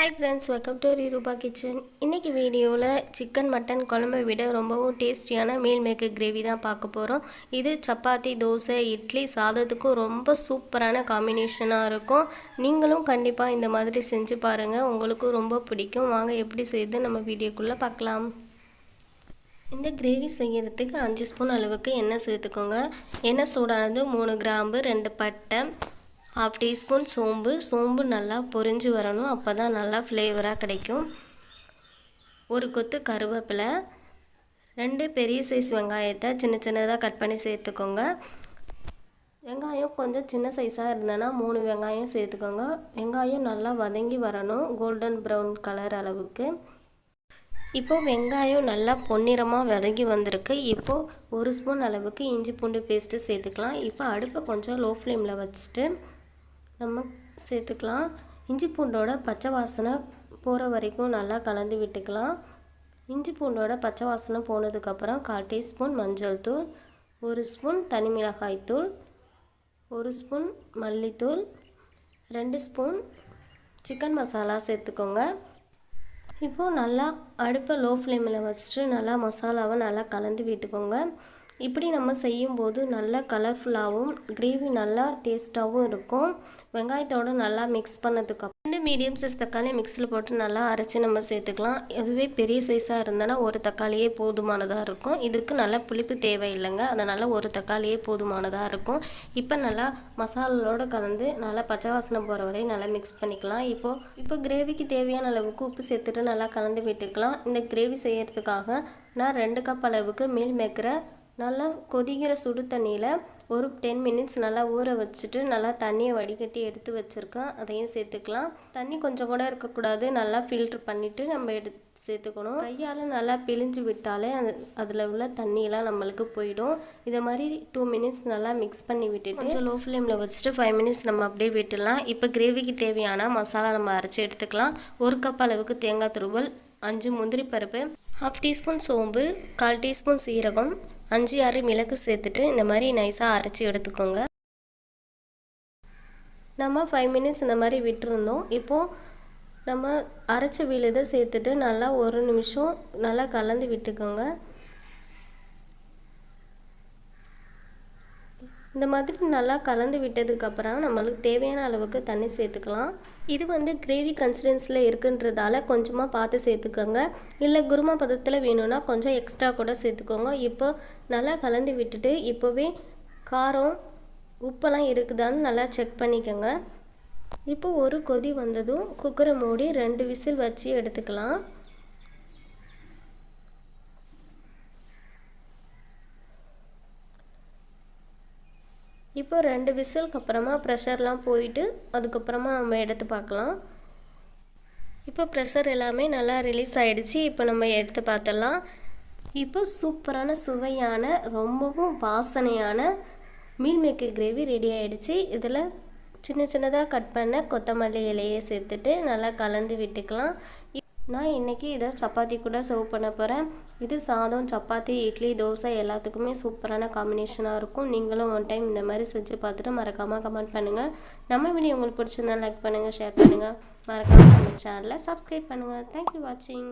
Hi friends, welcome to ரூபா kitchen. இன்றைக்கி வீடியோவில் சிக்கன் மட்டன் குழம்பை விட ரொம்பவும் டேஸ்டியான மீல் மேக்கர் கிரேவி தான் பார்க்க போகிறோம். இது சப்பாத்தி, தோசை, இட்லி, சாதத்துக்கும் ரொம்ப சூப்பரான காம்பினேஷனாக இருக்கும். நீங்களும் கண்டிப்பாக இந்த மாதிரி செஞ்சு பாருங்கள், உங்களுக்கும் ரொம்ப பிடிக்கும். வாங்க எப்படி செய்யுது நம்ம வீடியோக்குள்ளே பார்க்கலாம். இந்த கிரேவி செய்கிறதுக்கு 5 ஸ்பூன் அளவுக்கு எண்ணெய் சேர்த்துக்கோங்க. எண்ணெய் சூடானது 3 கிராம்பு, 2 பட்டை, 1/2 டீஸ்பூன் சோம்பு நல்லா பொரிஞ்சு வரணும். அப்போ தான் நல்லா ஃப்ளேவராக கிடைக்கும். ஒரு கொத்து கருவேப்பிலை, 2 பெரிய சைஸ் வெங்காயத்தை சின்னதாக கட் பண்ணி சேர்த்துக்கோங்க. வெங்காயம் கொஞ்சம் சின்ன சைஸாக இருந்ததுன்னா 3 வெங்காயம் சேர்த்துக்கோங்க. வெங்காயம் நல்லா வதங்கி வரணும், கோல்டன் ப்ரௌன் கலர் அளவுக்கு. இப்போது வெங்காயம் நல்லா பொன்னிறமாக வதங்கி வந்திருக்கு. இப்போது 1 ஸ்பூன் அளவுக்கு இஞ்சி பூண்டு பேஸ்ட்டு சேர்த்துக்கலாம். இப்போ அடுப்பை கொஞ்சம் லோ ஃப்ளேமில் வச்சுட்டு நம்ம சேர்த்துக்கலாம். இஞ்சி பூண்டோட பச்சை வாசனை போகிற வரைக்கும் நல்லா கலந்து விட்டுக்கலாம். இஞ்சி பூண்டோட பச்சை வாசனை போனதுக்கப்புறம் 1/4 டீஸ்பூன் மஞ்சள் தூள், 1 ஸ்பூன் தனி மிளகாய் தூள், 1 ஸ்பூன் மல்லித்தூள், 2 ஸ்பூன் சிக்கன் மசாலா சேர்த்துக்கோங்க. இப்போது நல்லா அடுப்பை லோ ஃப்ளேமில் வச்சுட்டு நல்லா மசாலாவை நல்லா கலந்து விட்டுக்கோங்க. இப்படி நம்ம செய்யும்போது நல்லா கலர்ஃபுல்லாகவும் கிரேவி நல்லா டேஸ்ட்டாகவும் இருக்கும். வெங்காயத்தோடு நல்லா மிக்ஸ் பண்ணதுக்கப்புறம் 2 மீடியம் சைஸ் தக்காளி மிக்ஸில் போட்டு நல்லா அரைச்சி நம்ம சேர்த்துக்கலாம். இதுவே பெரிய சைஸாக இருந்தனா 1 தக்காளியே போதுமானதாக இருக்கும். இதுக்கு நல்லா புளிப்பு தேவையில்லைங்க, அதனால் 1 தக்காளியே போதுமானதாக இருக்கும். இப்போ நல்லா மசாலாவோடு கலந்து நல்லா பச்சை வாசனை போகிற வரையும் நல்லா மிக்ஸ் பண்ணிக்கலாம். இப்போ கிரேவிக்கு தேவையான அளவுக்கு உப்பு சேர்த்துட்டு நல்லா கலந்து விட்டுக்கலாம். இந்த கிரேவி செய்கிறதுக்காக நான் 2 கப் அளவுக்கு மீல் மேக்கரை நல்லா கொதிக்கிற சுடு தண்ணியில் ஒரு 10 மினிட்ஸ் நல்லா ஊற வச்சுட்டு நல்லா தண்ணியை வடிகட்டி எடுத்து வச்சுருக்கேன். அதையும் சேர்த்துக்கலாம். தண்ணி கொஞ்சம் கூட இருக்கக்கூடாது, நல்லா ஃபில்ட்ரு பண்ணிவிட்டு நம்ம சேர்த்துக்கணும். கையால் நல்லா பிழிஞ்சு விட்டாலே அதில் உள்ள தண்ணியெலாம் நம்மளுக்கு போயிடும். இதை மாதிரி 2 மினிட்ஸ் நல்லா மிக்ஸ் பண்ணி விட்டுட்டு கொஞ்சம் லோ ஃப்ளேமில் வச்சுட்டு 5 மினிட்ஸ் நம்ம அப்படியே விட்டுடலாம். இப்போ கிரேவிக்கு தேவையான மசாலா நம்ம அரைச்சி எடுத்துக்கலாம். 1 கப் அளவுக்கு தேங்காய் துருவல், 5 முந்திரி பருப்பு, 1/2 டீஸ்பூன் சோம்பு, 1/4 டீஸ்பூன் சீரகம், 5-6 மிளகு சேர்த்துட்டு இந்த மாதிரி நைஸாக அரைச்சி எடுத்துக்கோங்க. நம்ம 5 மினிட்ஸ் இந்த மாதிரி விட்டுருந்தோம். இப்போது நம்ம அரைச்ச விழுதை சேர்த்துட்டு நல்லா 1 நிமிஷம் நல்லா கலந்து விட்டுக்கோங்க. இந்த மாதிரி நல்லா கலந்து விட்டதுக்கப்புறம் நம்மளுக்கு தேவையான அளவுக்கு தண்ணி சேர்த்துக்கலாம். இது கிரேவி கன்சிஸ்டன்சியில் இருக்குன்றதால கொஞ்சமாக பார்த்து சேர்த்துக்கோங்க. இல்லை குருமா பதத்தில் வேணும்னா கொஞ்சம் எக்ஸ்ட்ரா கூட சேர்த்துக்கோங்க. இப்போ நல்லா கலந்து விட்டுட்டு இப்போவே காரம் உப்பெல்லாம் இருக்குதான்னு நல்லா செக் பண்ணிக்கோங்க. இப்போ ஒரு கொதி வந்ததும் குக்கரை மூடி 2 விசில் வச்சு எடுத்துக்கலாம். இப்போ 2 விசிலுக்கு அப்புறமா ப்ரெஷர்லாம் போயிட்டு அதுக்கப்புறமா நம்ம எடுத்து பார்க்கலாம். இப்போ ப்ரெஷர் எல்லாமே நல்லா ரிலீஸ் ஆகிடுச்சு. இப்போ நம்ம எடுத்து பார்த்துடலாம். இப்போ சூப்பரான சுவையான ரொம்பவும் வாசனையான மீல் மேக்கர் கிரேவி ரெடி ஆகிடுச்சு. இதில் சின்னதாக கட் பண்ண கொத்தமல்லி இலையை சேர்த்துட்டு நல்லா கலந்து விட்டுக்கலாம். நான் இன்றைக்கி இதை சப்பாத்தி கூட சர்வ் பண்ண போகிறேன். இது சாதம், சப்பாத்தி, இட்லி, தோசை எல்லாத்துக்குமே சூப்பரான காம்பினேஷனாக இருக்கும். நீங்களும் 1 டைம் இந்த மாதிரி செஞ்சு பார்த்துட்டு மறக்காமல் கமெண்ட் பண்ணுங்கள். நம்ம வீடியோ உங்களுக்கு பிடிச்சிருந்தா லைக் பண்ணுங்கள், ஷேர் பண்ணுங்கள். மறக்காமல் நம்ம சேனலை சப்ஸ்கிரைப் பண்ணுங்கள். தேங்க்யூ வாட்சிங்.